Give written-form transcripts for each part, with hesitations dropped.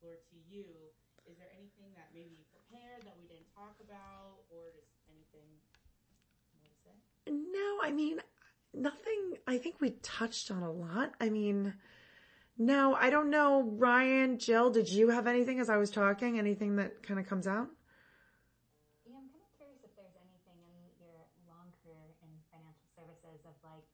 floor to you. Is there anything that maybe you prepared that we didn't talk about, or just anything more to say? No, I mean, nothing. I think we touched on a lot. I mean, no, I don't know. Ryan, Jill, did you have anything as I was talking? Anything that kind of comes out? Yeah, I'm kind of curious if there's anything in your long career in financial services of like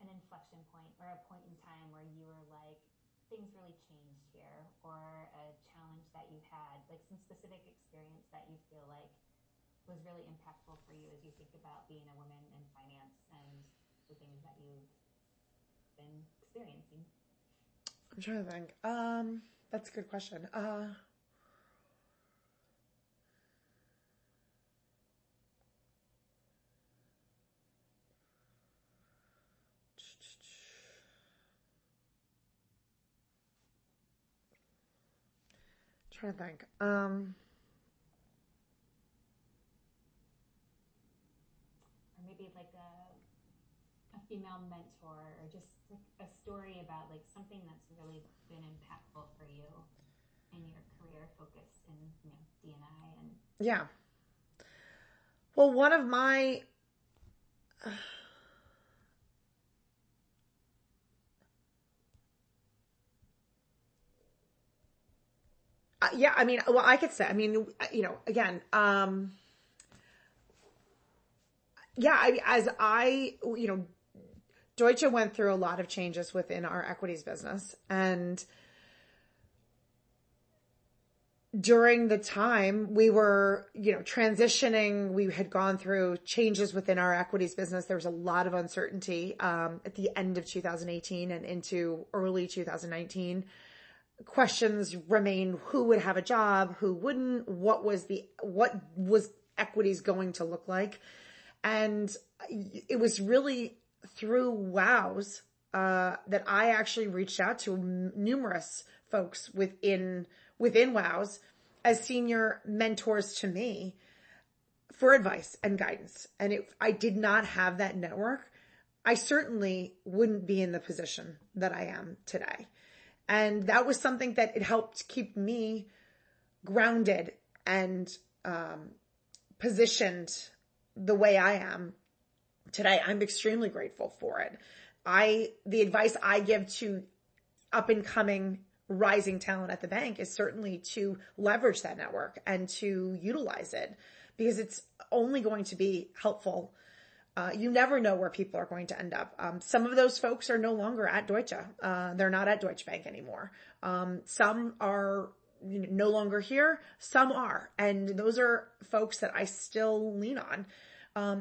an inflection point or a point in time where you were like, things really changed here, or a challenge that you had, like some specific experience that you feel like was really impactful for you as you think about being a woman in finance and the things that you've been experiencing? I'm trying to think. That's a good question. Trying to think. Or maybe like a female mentor, or just like a story about like something that's really been impactful for you in your career focused in, D&I and Yeah. Well, one of my, yeah, I mean, well, I could say, I mean, again, yeah, Deutsche went through a lot of changes within our equities business. And during the time we were, transitioning, we had gone through changes within our equities business. There was a lot of uncertainty, at the end of 2018 and into early 2019. Questions remain: who would have a job, who wouldn't, what was equities going to look like? And it was really through WOWs that I actually reached out to numerous folks within WOWs as senior mentors to me for advice and guidance. And if I did not have that network, I certainly wouldn't be in the position that I am today. And that was something that it helped keep me grounded and positioned the way I am today. I'm extremely grateful for it. The advice I give to up and coming rising talent at the bank is certainly to leverage that network and to utilize it, because it's only going to be helpful. You never know where people are going to end up. Some of those folks are no longer at Deutsche. They're not at Deutsche Bank anymore. Some are no longer here. Some are. And those are folks that I still lean on.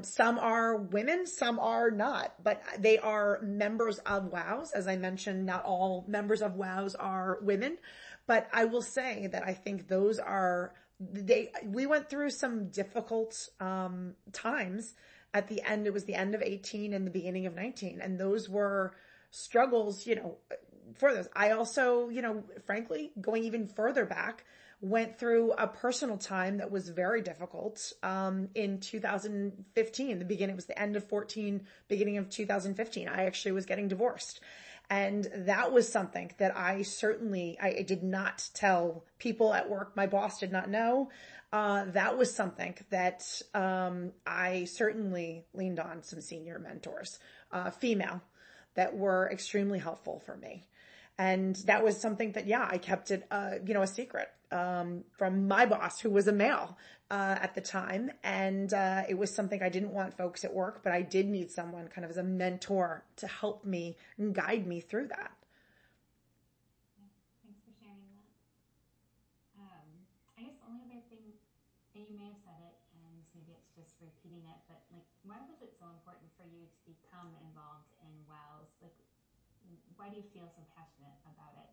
Some are women, some are not, but they are members of WOWs. As I mentioned, not all members of WOWs are women, but I will say that I think those are, we went through some difficult, times at the end. It was the end of 18 and the beginning of 19. And those were struggles, for those. I also, frankly, going even further back, went through a personal time that was very difficult, in 2015. The beginning, it was the end of 14, beginning of 2015. I actually was getting divorced. And that was something that I did not tell people at work. My boss did not know. That was something that, I certainly leaned on some senior mentors, female, that were extremely helpful for me. And that was something that, I kept it, a secret, from my boss, who was a male, at the time. And, it was something I didn't want folks at work, but I did need someone kind of as a mentor to help me and guide me through that. Thanks for sharing that. I guess the only other thing, and you may have said it, and maybe it's just repeating it, but like, why was it so important for you to become involved in WOWs? Like, why do you feel so passionate about it?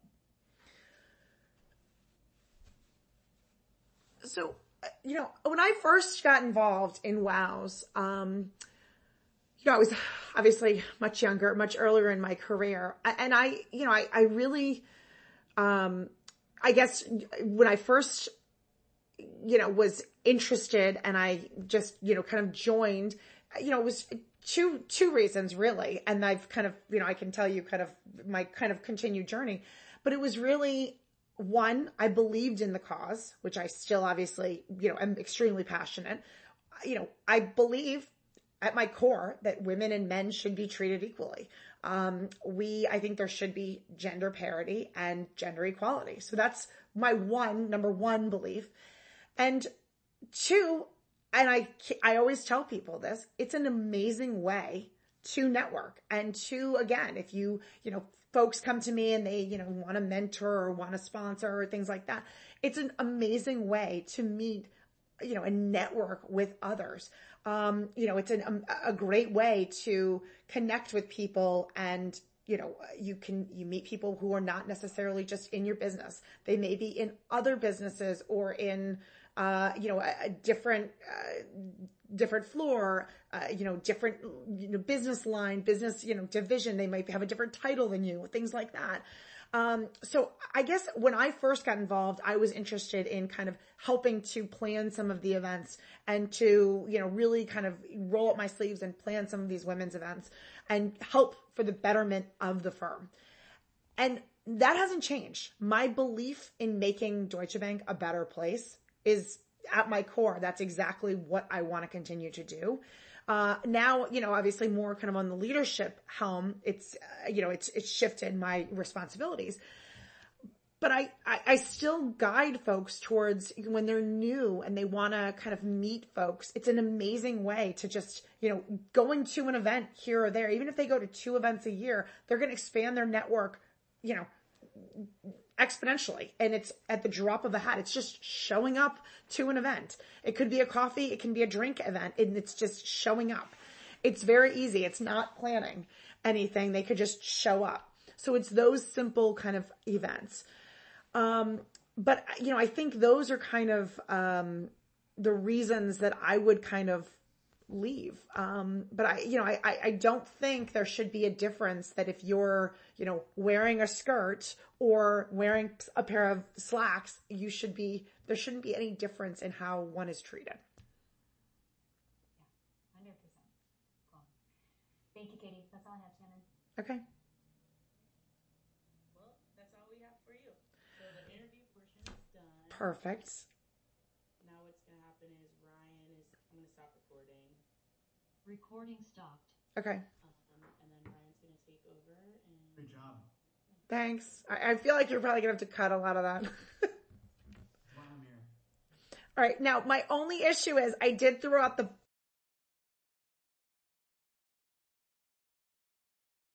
So, when I first got involved in WOWs, I was obviously much younger, much earlier in my career. And I really, I guess when I first, was interested and I just, kind of joined, it was two reasons really. And I've kind of, I can tell you kind of my kind of continued journey, but it was really one, I believed in the cause, which I still obviously, am extremely passionate. I believe at my core that women and men should be treated equally. I think there should be gender parity and gender equality. So that's my number one belief. And two, and I always tell people this, it's an amazing way to network. And to, again, if folks come to me and they, want to mentor or want to sponsor or things like that, it's an amazing way to meet, and network with others. It's a great way to connect with people, and, you meet people who are not necessarily just in your business. They may be in other businesses or in, a different floor, different, business line, business, division. They might have a different title than you, things like that. So I guess when I first got involved, I was interested in kind of helping to plan some of the events and to, really kind of roll up my sleeves and plan some of these women's events and help for the betterment of the firm. And that hasn't changed. My belief in making Deutsche Bank a better place is at my core. That's exactly what I want to continue to do. Now, obviously more kind of on the leadership helm, it's shifted my responsibilities, but I still guide folks towards when they're new and they want to kind of meet folks. It's an amazing way to just, going to an event here or there. Even if they go to 2 events a year, they're going to expand their network, exponentially. And it's at the drop of a hat. It's just showing up to an event. It could be a coffee. It can be a drink event. And it's just showing up. It's very easy. It's not planning anything. They could just show up. So it's those simple kind of events. But I think those are kind of, the reasons that I would kind of leave. But I don't think there should be a difference that if you're, wearing a skirt or wearing a pair of slacks, there shouldn't be any difference in how one is treated. Yeah, 100%. Cool. Thank you, Katie. That's all I have, Shannon. Okay. Well, that's all we have for you. So the interview portion is done. Perfect. Now what's going to happen is I'm going to stop recording. Recording stopped. Okay. And then Ryan's going to take over. Good job. Thanks. I feel like you're probably going to have to cut a lot of that. Why I'm here. All right. Now, my only issue is I did throw out the